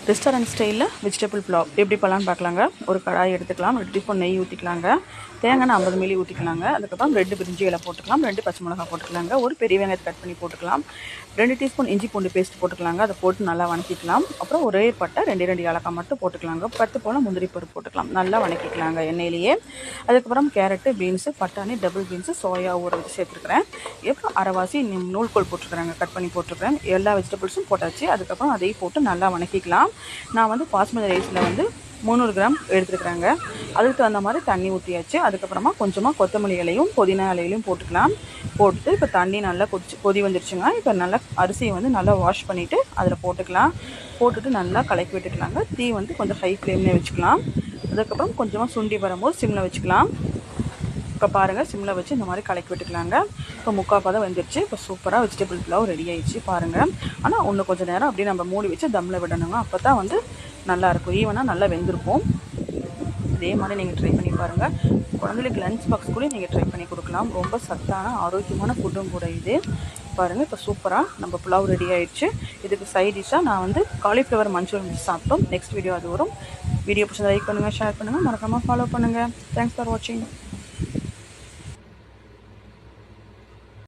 Restaurant ஸ்டைலில் vegetable pulao எப்படி பண்ணலான்னு பார்க்கலாங்க. ஒரு கடாய் எடுத்துக்கலாம், 2 டீஸ்பூன் நெய் ஊற்றிக்கலாங்க, தேங்காய் 50 மில்லி ஊற்றிக்கலாங்க. அதுக்கப்புறம் 2 பிரிஞ்சி இலை போட்டுக்கலாம், 2 பச்சை மிளகாய் போட்டுக்கலாங்க, ஒரு பெரிய வெங்காயத்தை கட் பண்ணி போட்டுக்கலாம், 2 டீஸ்பூன் இஞ்சி பூண்டு பேஸ்ட் போட்டுக்கலாங்க. அதை போட்டு நல்லா வணக்கிக்கலாம். அப்புறம் ஒரே பட்டை 2 ஏலக்காய் மட்டும் போட்டுக்கலாங்க. 10 போல் முந்திரி பருப்பு போட்டுக்கலாம், நல்லா வணக்கிக்கலாங்க எண்ணெயிலேயே. அதுக்கப்புறம் கேரட்டு, பீன்ஸு, பட்டாணி, டபுள் பீன்ஸு, சோயா ஊற வச்சு சேர்த்துருக்குறேன். அப்புறம் அரைவாசி நூல்கோல் போட்டுருக்குறாங்க, கட் பண்ணி போட்டுருக்குறேன். எல்லா வெஜிடபிள்ஸும் போட்டாச்சு. அதுக்கப்புறம் அதையும் போட்டு நல்லா வணக்கிக்கலாம். நான் வந்து பாஸ்மதி ரைஸில் வந்து 300 கிராம் எடுத்துருக்குறாங்க. அதுக்கு தகுந்த மாதிரி தண்ணி ஊற்றியாச்சு. அதுக்கப்புறமா கொஞ்சமாக கொத்தமல்லி இலையும் புதினா இலையிலையும் போட்டுக்கலாம். போட்டு இப்போ தண்ணி நல்லா கொதி வந்துருச்சுங்க. இப்போ நல்லா அரிசியை வந்து நல்லா வாஷ் பண்ணிவிட்டு அதில் போட்டுக்கலாம். போட்டுட்டு நல்லா கலக்கி விட்டுக்கலாங்க. தீ வந்து கொஞ்சம் ஹை ஃப்ளேம்லேயே வச்சுக்கலாம். அதுக்கப்புறம் கொஞ்சமாக சுண்டி வரும்போது சிம்மில் வச்சுக்கலாம். இப்போ பாருங்கள், சிம்மில் வச்சு இந்த மாதிரி கலக்கி விட்டுக்கலாங்க. இப்போ முக்கால் பதம் வந்துருச்சு. இப்போ சூப்பராக வெஜிடபிள் புலாவ் ரெடி ஆகிடுச்சு பாருங்கள். ஆனால் இன்னும் கொஞ்சம் நேரம் அப்படியே நம்ம மூடி வச்சு தம்மில் விடணுங்க. அப்போ தான் வந்து நல்லாயிருக்கும், ஈவனாக நல்லா வெந்திருக்கும். இதே மாதிரி நீங்கள் ட்ரை பண்ணி பாருங்கள். குழந்தைகளுக்கு லஞ்ச் பாக்ஸ் கூட நீங்கள் ட்ரை பண்ணி கொடுக்கலாம். ரொம்ப சத்தான ஆரோக்கியமான ஃபுட்டும் கூட இது. பாருங்கள், இப்போ சூப்பராக நம்ம புலாவ் ரெடி ஆகிடுச்சு. இதுக்கு சைட் டிஷ்ஷாக நான் வந்து காலிஃப்ளவர் மஞ்சூரியன் சாப்பிட்டோம். நெக்ஸ்ட் வீடியோ அது வரும். வீடியோ பிடிச்சதை லைக் பண்ணுங்கள், ஷேர் பண்ணுங்கள், மறக்காமல் ஃபாலோ பண்ணுங்கள். தேங்க்ஸ் ஃபார் வாட்சிங்.